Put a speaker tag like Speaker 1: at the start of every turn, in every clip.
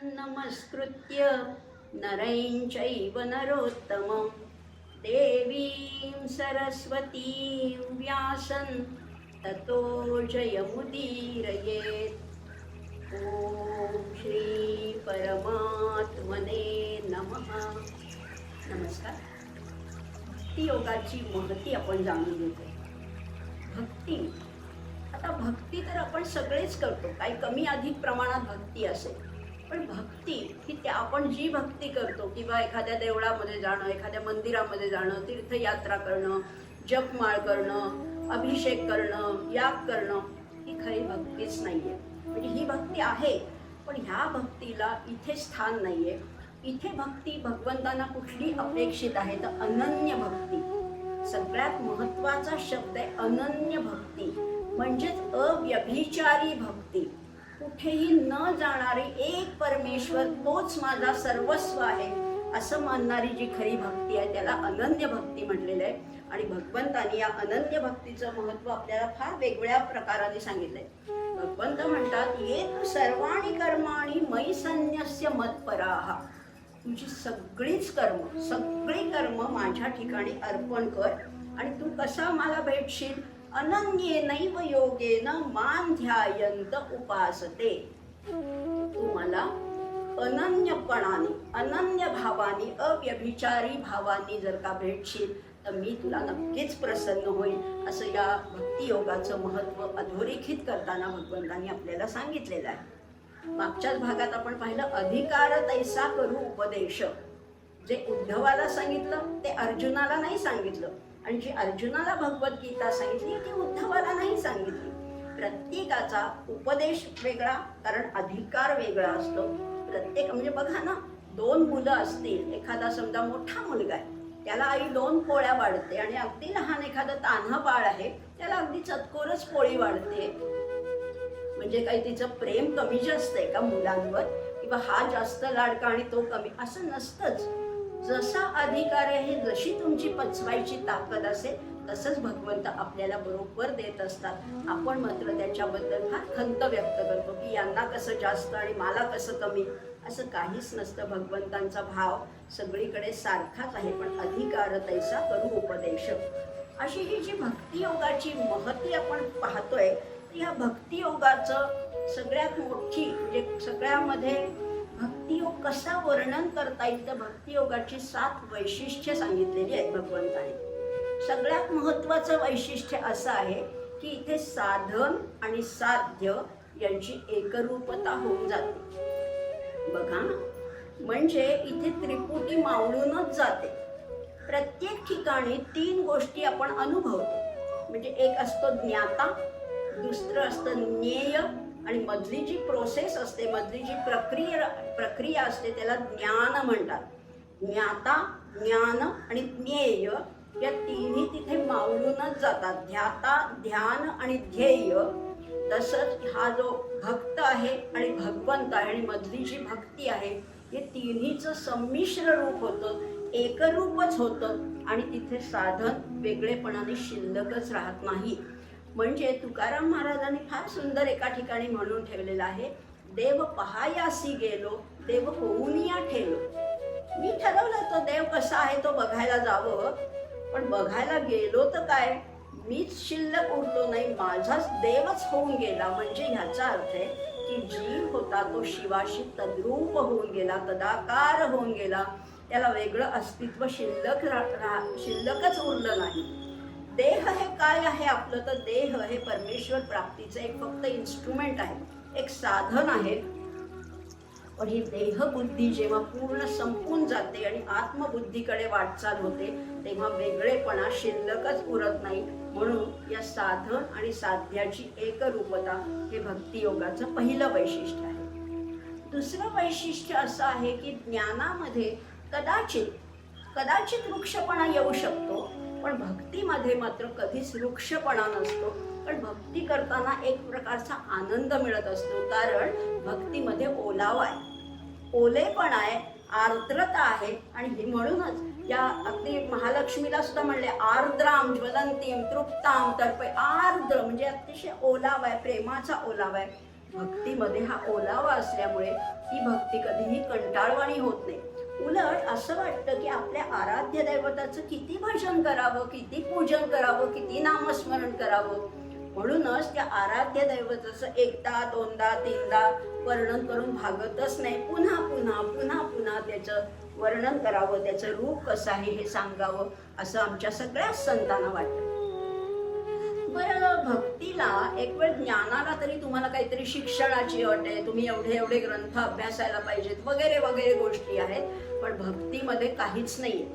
Speaker 1: नमस्कृत्य नरं चैव नरोत्तमं देवीं सरस्वतीं व्यासं ततो जयमुदीरयेत्। ॐ श्री परमात्मने नमः। नमस्कार। भक्ती योगाची महती आपण जाणून घेतो। भक्ती, आता भक्ती तर आपण सगळेच करतो, काही कमी अधिक प्रमाणात भक्ती असेल, पण भक्ती ही त्या आपण जी भक्ती करतो किंवा एखाद्या देवळामध्ये जाणं, एखाद्या मंदिरामध्ये जाणं, तीर्थयात्रा करणं, जपमाळ करणं, अभिषेक करणं, याग करणं, ही खरी भक्तीच नाहीये। म्हणजे ही भक्ती आहे, पण ह्या भक्तीला इथे स्थान नाहीये। इथे भक्ती भगवंतांना कुठली अपेक्षित आहे तर अनन्य भक्ती। सगळ्यात महत्त्वाचा शब्द आहे अनन्य भक्ती, म्हणजेच अव्यभिचारी भक्ती। कुठेही न जाणारी एक परमेश्वर तोच माझा सर्वस्व आहे असं मानणारी जी खरी भक्ती आहे त्याला अनन्य भक्ती म्हटलेलं आहे। आणि भगवंतांनी या अनन्य भक्तीचं महत्त्व आपल्याला फार वेगवेगळ्या प्रकाराने सांगितलंय। भगवंत म्हणतात, ये तु सर्वाणि कर्माणि मयि सन्न्यस्य मत्पराः। तुझी सगळी कर्म माझ्या ठिकाणी अर्पण कर आणि तू कसा मला भेटशील? अनन्येनैव योगेन मां ध्यायन्त उपासते। तू मला अनन्यपणाने, अनन्य भावाने, अव्यभिचारी भावाने जर का भेटशील तर मी तुला नक्कीच प्रसन्न होईल, असं या भक्ती योगाचं महत्त्व अधोरेखित करताना भगवंतांनी आपल्याला सांगितलेलं आहे। मागच्याच भागात आपण पाहिलं, अधिकार तैसा करू उपदेश। जे उद्धवाला सांगितलं ते अर्जुनाला नाही सांगितलं, आणि जी अर्जुनाला भगवद्गीता सांगितली ती उद्धवाला नाही सांगितली। प्रत्येकाचा उपदेश वेगळा, कारण अधिकार वेगळा असतो। प्रत्येक म्हणजे बघा ना, दोन मुलं असतील, एखादा समजा मोठा मुलगा आहे, त्याला आई 2 पोळ्या वाढते, आणि अगदी लहान एखादं तान्हं बाळ आहे त्याला अगदी चतकोरच पोळी वाढते। म्हणजे काही तिचं प्रेम कमी जास्त आहे का मुलांवर, किंवा हा जास्त लाडका आणि तो कमी, असं नसतंच। जसा अधिकार आहे, जशी तुमची पचवायची ताकद असेल तसंच भगवंत आपल्याला बरोबर देत असतात। आपण मात्र त्याच्याबद्दल फार खंत व्यक्त करतो की यांना कसं जास्त आणि मला कसं कमी, असं काहीच नसतं। भगवंतांचा भाव सगळीकडे सारखाच आहे, पण अधिकार तैसा करू उपदेश। अशी ही जी भक्ती योगाची महती आपण पाहतोय, या भक्ती योगाचं सगळ्यात मोठी, म्हणजे सगळ्यामध्ये भक्तियोग कसा वर्णन करता येईल तर भक्ती योगाची 7 वैशिष्ट्ये सांगितलेली आहेत भगवंताने। सगळ्यात महत्त्वाचं वैशिष्ट्य असं आहे की इथे साधन आणि साध्य यांची एकरूपता होऊन जाते। बघा, म्हणजे इथे त्रिपुटी मावळूनच जाते। प्रत्येक ठिकाणी 3 गोष्टी आपण अनुभवतो, म्हणजे एक असतो ज्ञाता, दुसरं असतं ज्ञेय, आणि मधली जी प्रोसेस असते, मधली जी प्रक्रिया असते त्याला ज्ञान म्हणतात। ज्ञाता, ज्ञान आणि ज्ञेय या तिन्ही तिथे मावळूनच जातात। ध्याता, ध्यान आणि ध्येय। तसंच हा जो भक्त आहे आणि भगवंत आहे आणि मधली जी भक्ती आहे, हे तिन्हीचं संमिश्र रूप होतं, एकरूपच होतं, आणि तिथे साधन वेगळेपणाने शिल्लकच राहत नाही। म्हणजे तुकाराम महाराजांनी फार सुंदर एका ठिकाणी म्हणून ठेवलेलं आहे, देव पहायासी गेलो, देव होऊनिया ठेलो। मी ठरवलं तो देव कसा आहे तो बघायला जावं, पण बघायला गेलो तर काय, मीच शिल्लक उरलो नाही, माझाच देवच होऊन गेला। म्हणजे ह्याचा अर्थ आहे की जीव होता तो शिवाशी तद्रूप होऊन गेला, तदाकार होऊन गेला, त्याला वेगळं अस्तित्व शिल्लकच उरलं नाही। देह हे काय आहे आपलं, तर देह हे परमेश्वर प्राप्तीचं एक फक्त इन्स्ट्रुमेंट आहे, एक साधन आहे। पण ही देहबुद्धी जेव्हा पूर्ण संपून जाते आणि आत्मबुद्धीकडे वाटचाल होते, तेव्हा वेगळेपणा शिल्लकच उरत नाही। म्हणून या साधन आणि साध्याची एकरूपता हे भक्ती योगाचं पहिलं वैशिष्ट्य आहे। दुसरं वैशिष्ट्य असं आहे की ज्ञानामध्ये कदाचित वृक्षपणा येऊ शकतो, पण भक्तीमध्ये मात्र कधीच वृक्षपणा नसतो। पण भक्ती करताना एक प्रकारचा आनंद मिळत असतो, कारण भक्तीमध्ये ओलावा आहे, ओलेपणा आहे, आर्द्रता आहे। आणि म्हणूनच या अगदी महालक्ष्मीला सुद्धा म्हणले, आर्द्राम ज्वलंतीम तृप्ताम तर्पय। आर्द्र म्हणजे अतिशय ओलावा आहे, प्रेमाचा ओलावा आहे। भक्तीमध्ये हा ओलावा असल्यामुळे ही भक्ती कधीही कंटाळवाणी होत नाही. उलट असं वाटतं की आपल्या आराध्य दैवताचं किती भजन करावं, किती पूजन करावं, किती नामस्मरण करावं. म्हणूनच त्या आराध्य दैवताचं एकदा दोनदा तीनदा वर्णन करून भागतच नाही. पुन्हा पुन्हा पुन्हा पुन्हा त्याचं वर्णन करावं, त्याचं रूप कसं आहे हे सांगावं असं आमच्या सगळ्याच संतांना वाटतं. बरं, भक्तीला एक वेळ ज्ञानाला तरी तुम्हाला काहीतरी शिक्षणाची अट आहे, तुम्ही एवढे एवढे ग्रंथ अभ्यासायला पाहिजेत वगैरे वगैरे गोष्टी आहेत. पण भक्तीमध्ये काहीच नाहीये.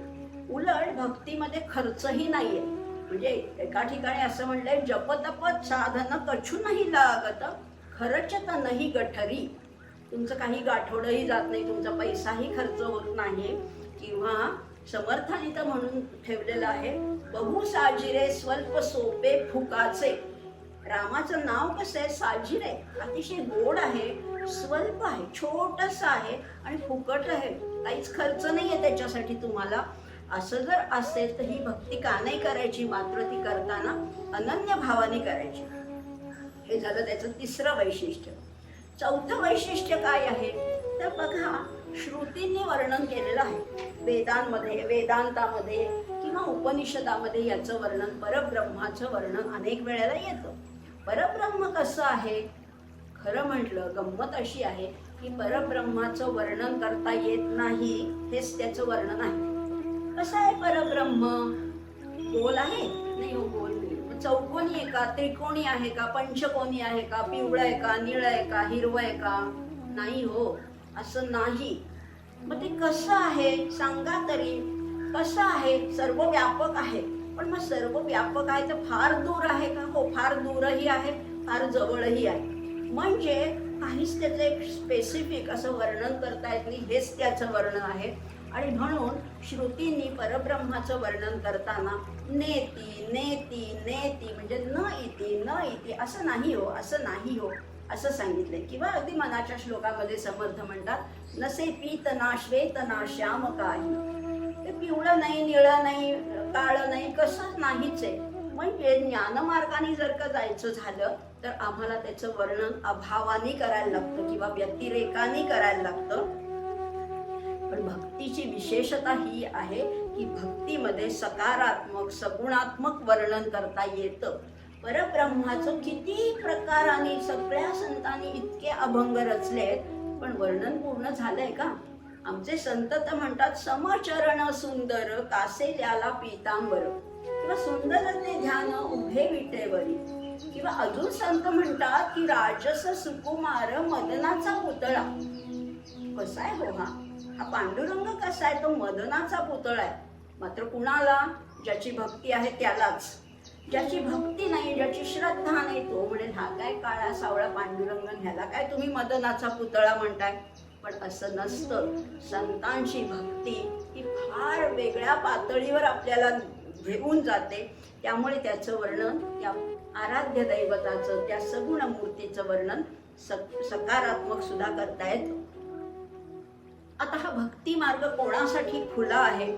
Speaker 1: उलट भक्तीमध्ये खर्चही नाहीये. म्हणजे एका ठिकाणी असं म्हणलंय, जपतपत साधन कछु नाही लागत, खर्चत नाही गठरी. तुमचं काही गाठोडंही जात नाही, तुमचा पैसाही खर्च होत नाही. किंवा समर्थाने तर म्हणून ठेवलेलं आहे, बहु साजिरे स्वल्प सोपे फुकाचे. रामाचं नाव कसं आहे? साजिरे, अतिशय गोड आहे, स्वल्प आहे, छोटस आहे आणि फुकट आहे. काहीच खर्च नाहीये त्याच्यासाठी तुम्हाला. असं जर असेल तर ही भक्ती का नाही करायची? मात्र ती करताना अनन्य भावाने करायची. हे झालं त्याचं तिसरं वैशिष्ट्य. चौथं वैशिष्ट्य काय आहे तर बघा, श्रुतींनी वर्णन केलेलं आहे. वेदांमध्ये, वेदांतामध्ये किंवा उपनिषदामध्ये याचं वर्णन, परब्रह्माचं वर्णन अनेक वेळेला येतं. परब्रह्म कसं आहे? खरं म्हटलं गंमत अशी आहे की परब्रह्माचं वर्णन करता येत नाही, हेच त्याचं वर्णन आहे. कसं आहे परब्रह्म? गोल आहे? नाही हो, गोल नाही. चौकोनी आहे का? त्रिकोणी आहे का? पंचकोनी आहे का? पिवळं आहे का? निळं आहे का? हिरवं आहे का? नाही हो, असं नाही. मग ते कसं आहे सांगा तरी. कसं आहे? सर्व व्यापक आहे. पण मग सर्व व्यापक आहे तर फार दूर आहे का? हो, फार दूरही आहे, फार जवळही आहे. म्हणजे काहीच त्याचं एक स्पेसिफिक असं वर्णन करता येत नाही, हेच त्याचं वर्णन आहे. आणि म्हणून श्रुतींनी परब्रह्माचं वर्णन करताना नेती नेती नेती म्हणजे न इति न इति, असं नाही हो, असं नाही हो असं सांगितलंय. किंवा अगदी मनाच्या श्लोकामध्ये समर्थ म्हणतात, नसे पीत ना श्वेत ना श्याम काही. ते पिवळं नाही, निळं नाही, काळं नाही, कसं नाहीच आहे. म्हणजे ज्ञानमार्गाने जर का जायचं झालं तर आम्हाला त्याचं वर्णन अभावाने करायला लागतं किंवा व्यतिरेकाने करायला लागतं. पण भक्तीची विशेषता ही आहे की भक्तीमध्ये सकारात्मक सगुणात्मक वर्णन करता येतं. परब्रह्माचं किती प्रकाराने सगळ्या संतांनी इतके अभंग रचलेत, पण वर्णन पूर्ण झालंय का? आमचे संत तर म्हणतात, समचरण सुंदर कासेल्याला पीतांबर, किंवा सुंदर ते ध्यान उभे विटेवरी. किंवा अजून संत म्हणतात की राजस सुकुमार मदनाचा पुतळा. कसा आहे हो हा पांडुरंग कसा आहे? तो मदनाचा पुतळा आहे. मात्र कुणाला? ज्याची भक्ती आहे त्यालाच. ज्याची भक्ती नाही, ज्याची श्रद्धा नाही, तो म्हणेल हा काय काळा सावळा पांडुरंग, ह्याला काय तुम्ही मदनाचा पुतळा म्हणताय. पण असं नसतं. संतांची भक्ती ही फार वेगळ्या पातळीवर आपल्याला घेऊन जाते. त्यामुळे त्याचं वर्णन, त्या आराध्य दैवताचं, त्या सगुण मूर्तीचं वर्णन सकारात्मक सुद्धा करता येतं. आता हा भक्ती मार्ग कोणासाठी खुला आहे?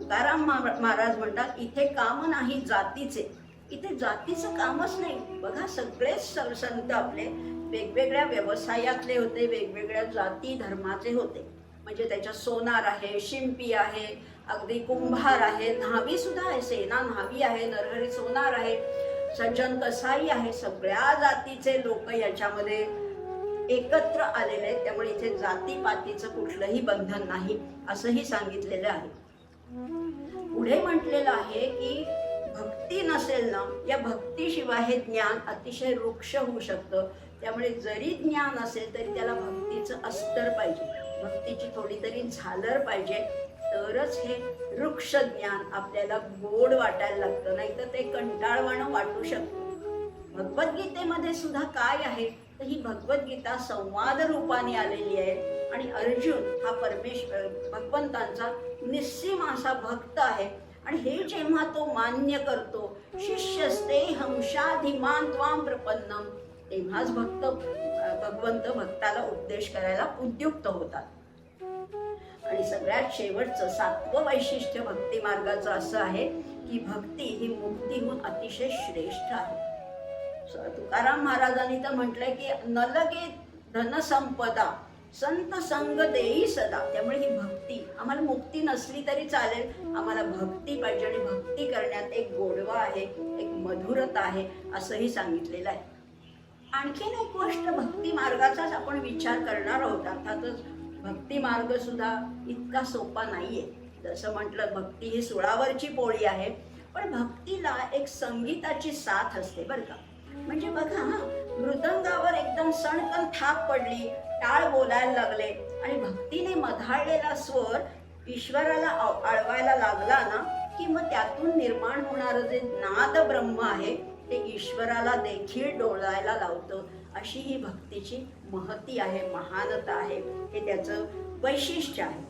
Speaker 1: तुकाराम महाराज म्हणतात, इथे काम नाही जातीचे. इथे जातीचं कामच नाही. बघा, सगळेच संत आपले वेगवेगळ्या व्यवसायातले होते, वेगवेगळ्या जाती धर्माचे होते. म्हणजे त्याच्यात सोनार आहे, शिंपी आहे, अगदी कुंभार आहे, न्हावी सुद्धा आहे, सेना न्हावी आहे, नरहरी सोनार आहे, सज्जन कसाई आहे. सगळ्या जातीचे लोक याच्यामध्ये एकत्र आलेले आहेत. त्यामुळे इथे जातीपातीचं कुठलंही बंधन नाही असंही सांगितलेलं आहे. पुढे म्हटलेलं आहे की भक्ती नसेल ना, या भक्तीशिवाय हे ज्ञान अतिशय रुक्ष होऊ शकतं. त्यामुळे जरी ज्ञान असेल तरी त्याला भक्तीचं अस्तर पाहिजे, भक्तीची थोडी तरी झालर पाहिजे, तरच हे वृक्ष ज्ञान आपल्याला गोड वाटायला लागतं. नाहीतर ते कंटाळवाणं वाटू शकतं. भगवद्गीतेमध्ये सुद्धा काय आहे तर ही भगवद्गीता संवाद रूपाने आलेली आहे. आणि अर्जुन हा परमेश्वर भगवंतांचा निस्सीम असा भक्त आहे. आणि हे जेव्हा तो मान्य करतो, शिष्यस्ते हंसाधिमान त्वां प्रपन्नम, तेव्हाच भगवंत भक्ताला उपदेश करायला उद्युक्त होतात. आणि सगळ्यात शेवटचं 7वं वैशिष्ट्य भक्ती मार्गाचं असं आहे की भक्ती ही मुक्तीहून अतिशय श्रेष्ठ आहे. तुकाराम महाराजांनी तर म्हटलंय की न लगे धनसंपदा संत संग देई सदा. त्यामुळे ही भक्ती, आम्हाला मुक्ती नसली तरी चालेल, आम्हाला भक्ती पाहिजे आणि भक्ती करण्यात एक गोडवा आहे, एक मधुरता आहे असंही सांगितलेलं आहे. आणखीन एक गोष्ट भक्ती मार्गाचाच आपण विचार करणार आहोत. अर्थातच भक्ती मार्ग सुद्धा इतका सोपा नाहीये. जसं म्हटलं, भक्ती ही सुळावरची पोळी आहे, पण भक्तीला एक संगीताची साथ असते बरं का. म्हणजे बघा, मृदंगावर एकदम सणकन थाप पडली, टाळ बोलायला लागले आणि भक्तीने मधाळलेला स्वर ईश्वराला आळवायला लागला ना, की मग त्यातून निर्माण होणारं जे नाद ब्रह्म आहे ते ईश्वराला देखील डोळायला लावतं. अशी ही भक्तीची महती आहे, महानता आहे, हे त्याचं वैशिष्ट्य आहे.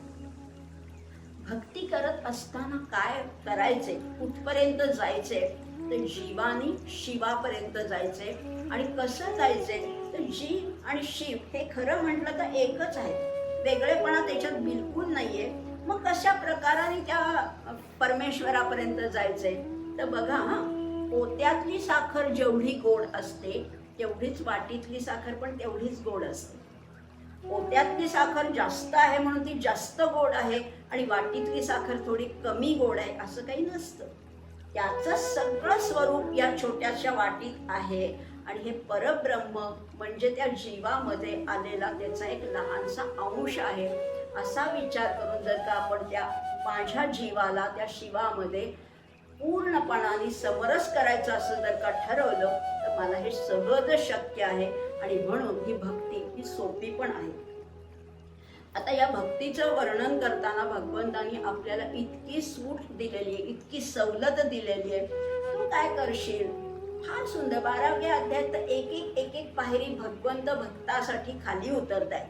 Speaker 1: भक्ती करत असताना काय करायचे, कुठपर्यंत जायचे, तर जीवानी शिवापर्यंत जायचे. आणि कसं जायचे, तर जीव आणि शिव हे खरं म्हटलं तर एकच आहे, वेगळेपणा त्याच्यात बिलकुल नाहीये. मग कशा प्रकाराने त्या परमेश्वरापर्यंत जायचे, तर बघा, पोत्यातली साखर जेवढी गोड असते तेवढीच वाटीतली साखर पण तेवढीच गोड असते. पोत्यातली साखर जास्त आहे म्हणून ती जास्त गोड आहे आणि वाटीतली साखर थोडी कमी गोड आहे असं काही नसतं. त्याचं सगळं स्वरूप या छोट्याशा वाटीत आहे आणि हे परब्रह्म म्हणजे त्या जीवामध्ये आलेला त्याचा एक लहानसा अंश आहे. असा विचार करून जर का आपण त्या माझ्या जीवाला त्या शिवामध्ये पूर्णपणाने समरस करायचं असं जर का ठरवलं तर मला हे सहज शक्य आहे. आणि म्हणून ही भक्ती ही सोपी पण आहे. आता या भक्तीचं वर्णन करताना भगवंतांनी आपल्याला इतकी सूट दिलेली आहे, इतकी सवलत दिलेली आहे. तू काय करशील, फार सुंदर 12व्या अध्यायात एक एक पायरी भगवंत भक्तासाठी खाली उतरतायत.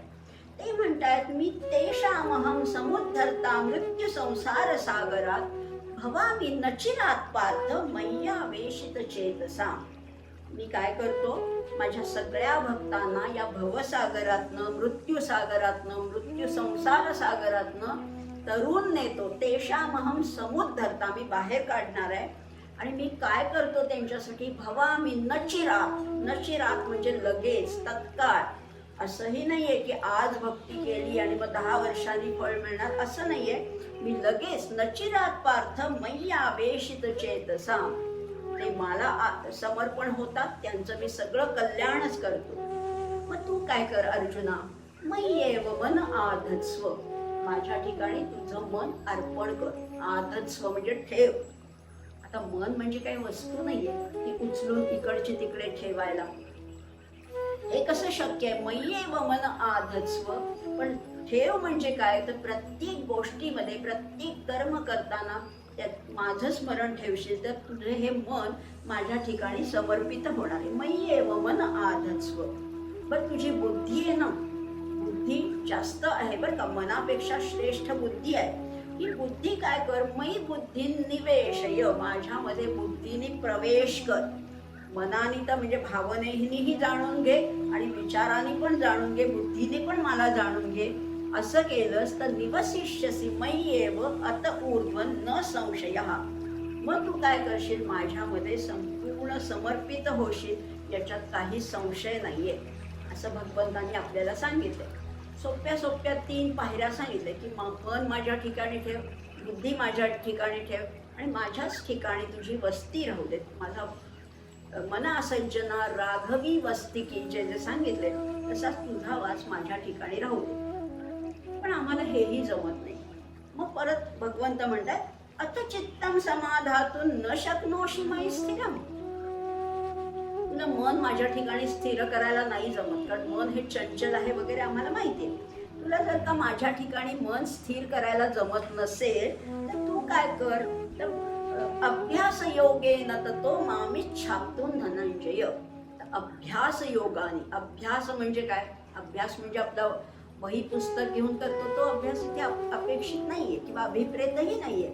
Speaker 1: ते म्हणतायत, मी तेषामहं समुद्धरता मृत्यू संसार सागरात भवामी नचिरात पार्थ मय्यावेशित चेतसा. मी काय करतो, माझ्या सगळ्या भक्तांना या भवसागरातनं, मृत्यू सागरातनं, मृत्यू संसार सागरातनं तरुण नेतो. तेषामहं समुद्धरता, मी बाहेर काढणार आहे. आणि मी काय करतो त्यांच्यासाठी, भवामी नचिरात. नचिरात म्हणजे लगेच, तत्काळ. असंही नाहीये की आज भक्ती केली आणि मग 10 वर्षांनी फळ मिळणार, असं नाहीये. मी लगेच नचिरात पार्थ मय्यावेशित चेतसा, ते मला समर्पण होतात, त्यांचं मी सगळं कल्याणच करतो. मग तू काय कर अर्जुना, मय्येव मन आधत्स्व, माझ्या ठिकाणी तुझं मन अर्पण कर. आधत्स्व म्हणजे ठेव. आता मन म्हणजे काही वस्तू नाहीये ती उचलून इकडची तिकडे ठेवायला. हे कसं शक्य आहे, मय्येव मन आधत्स्व. पण ठेव म्हणजे काय, तर प्रत्येक गोष्टीमध्ये, प्रत्येक कर्म करताना त्यात माझं स्मरण ठेवशील तर तुझे हे मन माझ्या ठिकाणी समर्पित होणार आहे. मय्येव मन आधत्स्व. बरं, तुझी बुद्धी आहे ना, बुद्धी जास्त आहे बरं का, मनापेक्षा श्रेष्ठ बुद्धी आहे. ही बुद्धी काय कर, मयी बुद्धी निवेशय, माझ्यामध्ये बुद्धीने प्रवेश कर. मनाने तर म्हणजे भावनेनेही जाणून घे आणि विचाराने पण जाणून घे, बुद्धीने पण मला जाणून घे. असं केलंस तर निवसिष्यसि मय्येव अत ऊर्ध्वं न संशयः. मग तू काय करशील, माझ्यामध्ये संपूर्ण समर्पित होशील, याच्यात काही संशय नाहीये. असं भगवंतांनी आपल्याला सांगितलंय. सोप्या सोप्या 3 पायऱ्या सांगितल्या की मन माझ्या ठिकाणी ठेव, बुद्धी माझ्या ठिकाणी ठेव आणि माझ्याच ठिकाणी तुझी वस्ती राहू दे. माझा मना सज्जना राघवी वस्ती की जे सांगितले तसाच तुझा वास माझ्या ठिकाणी राहू दे. पण आम्हाला हेही जमत नाही. मग परत भगवंत म्हणतात, अथ चित्तम समाधातून न शक्नोषि मयि स्थिरम. तुला मन माझ्या ठिकाणी स्थिर करायला नाही जमत, कारण मन हे चंचल आहे वगैरे आम्हाला माहिती आहे. तुला जर का माझ्या ठिकाणी मन स्थिर करायला जमत नसेल तर तू काय कर, तर अभ्यास योगेन ततो मामिच्छाप्तुं धनंजय. अभ्यास योगाने, अभ्यास म्हणजे काय, अभ्यास म्हणजे आपला वही पुस्तक घेऊन करतो तो अभ्यास इथे अपेक्षित नाहीये किंवा अभिप्रेतही नाहीये.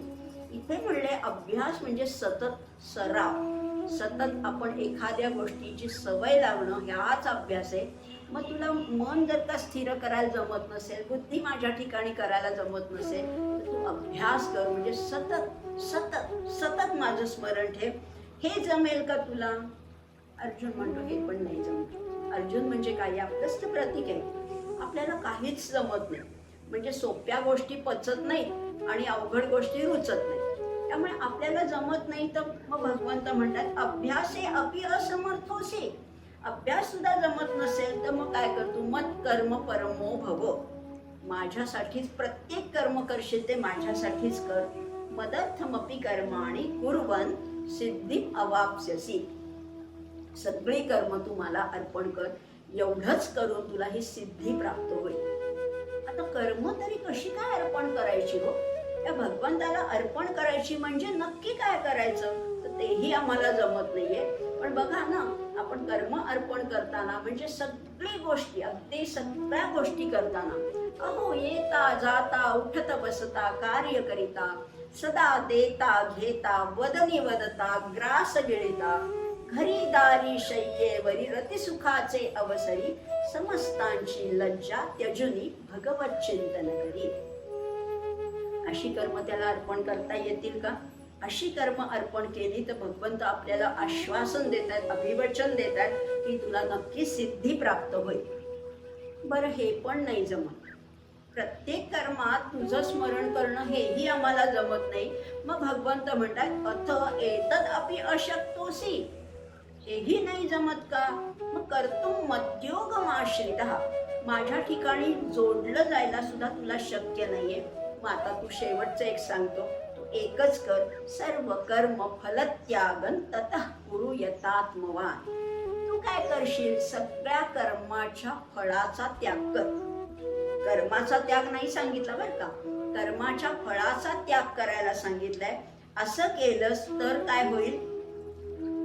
Speaker 1: इथे म्हणले अभ्यास म्हणजे सतत सराव, सतत आपण एखाद्या गोष्टीची सवय लावणं, ह्याच अभ्यास आहे. मग तुला मन जर का स्थिर करायला जमत नसेल, बुद्धी माझ्या ठिकाणी करायला जमत नसेल, तर तू अभ्यास कर, म्हणजे सतत सतत सतत माझं स्मरण ठेव. हे जमेल का तुला? अर्जुन म्हणतो हे पण नाही जमत. अर्जुन म्हणजे काय? आपलंच ते प्रतीक आहे. आपल्याला काहीच जमत नाही, म्हणजे सोप्या गोष्टी पचत नाहीत आणि अवघड गोष्टी रुचत नाहीत. त्यामुळे आपल्याला जमत नाही तर मग भगवंत म्हणतात अभ्यासे अपि असमर्थोसी. अभ्यास सुद्धा जमत नसेल तर मग काय करतो? मत कर्म परमो भव. माझ्यासाठीच प्रत्येक कर्म करशील ते माझ्यासाठीच कर. मदर्थमपि कर्माणि कुर्वन् सिद्धिं अवाप्स्यसि. सगळी कर्म तू मला अर्पण कर, एवढंच करून तुला ही सिद्धी प्राप्त होईल. आता कर्म तरी कशी काय अर्पण करायची हो? त्या भगवंताला अर्पण करायची म्हणजे नक्की काय करायचं तर तेही आम्हाला जमत नाहीये. पण बघा ना, आपण कर्म अर्पण करताना म्हणजे सगळी गोष्टी, अगदी सगळ्या गोष्टी करताना अहो येता जाता उठता बसता कार्य करिता सदा देता घेता वदनी वदता ग्रास गिळिता घरी दारी शय्येवरी रतिसुखाचे अवसरी समस्तांची लज्जा त्यजुनी भगवत चिंतन करी. अशी कर्म त्याला अर्पण करता येतील का? अशी कर्म अर्पण केली तर भगवंत आपल्याला आश्वासन देत आहेत, अभिवचन देत आहेत की तुला नक्की सिद्धी प्राप्त होईल. बरं, हे पण नाही जमत. प्रत्येक कर्मात तुझं स्मरण करणं हेही आम्हाला जमत नाही. मग भगवंत म्हणतात अथ एतद अपि अशक्तोसी. हेही नाही जमत का? मग कर्तुम मद्योगमाश्रितः. माझ्या ठिकाणी जोडलं जायला सुद्धा तुला शक्य नाहीये. मग आता तू शेवटचं एक सांगतो, तू एकच कर. सर्व कर्म फलत्यागन ततः कुरु यतात्मवान. तू काय करशील? सगळ्या कर्माच्या फळाचा त्याग कर. कर्माचा त्याग नाही सांगितला बरं का, कर्माच्या फळाचा त्याग करायला सांगितलंय. असं केलंस तर काय होईल?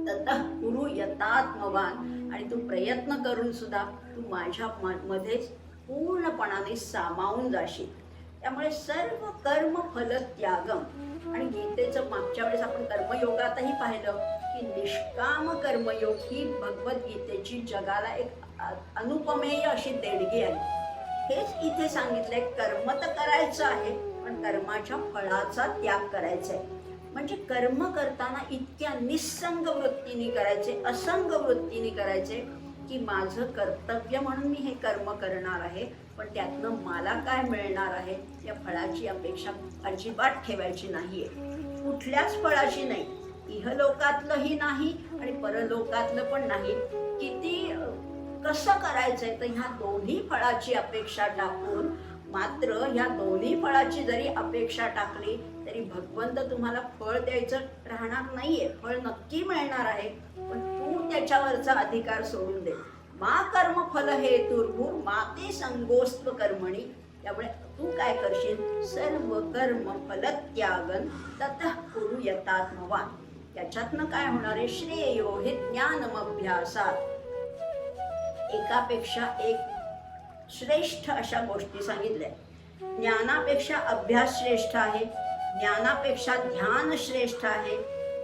Speaker 1: ततः कुरु यतात्मवान. आणि तू प्रयत्न करून सुद्धा तू माझ्या मध्येच पूर्णपणाने सामावून जाशील. त्यामुळे सर्व कर्म फल त्यागम. आणि गीतेचं मागच्या वेळेस आपण कर्मयोगातही पाहिलं की निष्काम कर्मयोग ही भगवद्गीतेची जगाला एक अनुपमेय अशी देणगी आहे. हेच इथे सांगितलंय, कर्म तर करायचं आहे पण कर्माच्या फळाचा त्याग करायचा आहे. म्हणजे कर्म करताना इतक्या निस्संग वृत्तीने करायचे, असंग वृत्तीने करायचे की माझं कर्तव्य म्हणून मी हे कर्म करणार आहे, पण त्यातनं मला काय मिळणार आहे या फळाची अपेक्षा अजिबात ठेवायची नाहीये. कुठल्याच फळाची नाही, इहलोकातलंही नाही आणि परलोकातलं पण नाही. किती कसं करायचंय तर ह्या दोन्ही फळाची अपेक्षा टाकून, मात्र ह्या दोन्ही फळाची जरी अपेक्षा टाकली तरी भगवंत तुम्हाला फळ द्यायचं राहणार नाहीये. फळ नक्की मिळणार आहे पण तू त्याच्यावरचा अधिकार सोडून दे. मा कर्म फल हे तुर्भूर माते संगोस्त्व कर्मणी. त्यामुळे तू काय करशील? सर्व कर्म फलत्यागन ततः कुरु यतात्मवान. त्याच्यातनं काय होणार आहे? श्रेयो हे ज्ञानमभ्यासात. एकापेक्षा एक श्रेष्ठ अशा गोष्टी सांगितल्या. ज्ञानापेक्षा अभ्यास श्रेष्ठ आहे, ज्ञानापेक्षा ध्यान श्रेष्ठ आहे,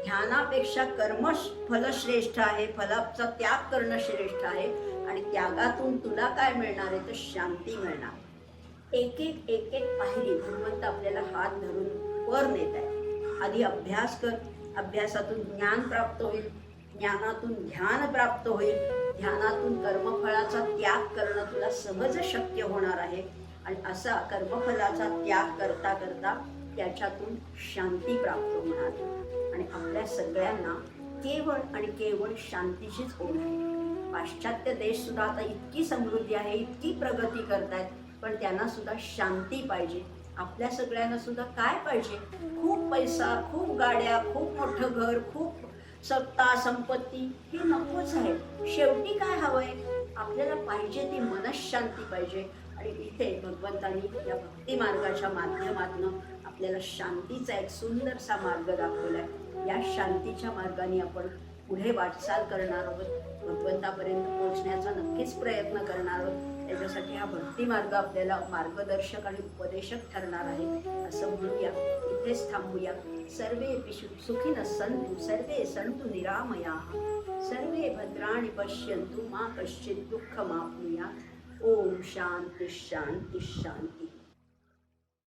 Speaker 1: ध्यानापेक्षा कर्म फल श्रेष्ठ आहे, फलाचा त्याग करणं श्रेष्ठ आहे. आणि त्यागातून तुला काय मिळणार आहे तर शांती मिळणार. एक एक एक एक पायरी भगवंत आपल्याला हात धरून वर नेत आहे. आधी अभ्यास कर, अभ्यासातून ज्ञान प्राप्त होईल, ज्ञानातून ध्यान प्राप्त होईल, ध्यानातून कर्मफळाचा त्याग करणं तुला सहज शक्य होणार आहे. आणि असा कर्मफलाचा त्याग करता करता त्याच्यातून शांती प्राप्त होणार. आणि आपल्या सगळ्यांना केवळ आणि केवळ शांतीचीच ओढ आहे. पाश्चात्य देश सुद्धा आता इतकी समृद्धी आहे, इतकी प्रगती करतायत, पण त्यांना सुद्धा शांती पाहिजे. आपल्या सगळ्यांना सुद्धा काय पाहिजे? खूप पैसा, खूप गाड्या, खूप मोठं घर, खूप सत्ता संपत्ती हे नकोच आहे. शेवटी काय हवंय? आपल्याला पाहिजे ती मनःशांती पाहिजे. आणि इथे भगवंतांनी या भक्ती मार्गाच्या माध्यमातून आपल्याला शांतीचा एक सुंदरसा मार्ग दाखवलाय. या शांतीच्या मार्गाने आपण पुढे वाटचाल करणार आहोत, भगवंतापर्यंत पोहोचण्याचा नक्कीच प्रयत्न करणार आहोत. त्याच्यासाठी हा भक्ती मार्ग आपल्याला मार्गदर्शक आणि उपदेशक ठरणार आहे. असं म्हणूया, इथेच थांबूया. सर्वे सुखिनः सन्तु, सर्वे सन्तु निरामयाः, सर्वे भद्राणि पश्यन्तु, मा कश्चित् दुःखमाप्नुयात्. ओम शांती शांती शांती.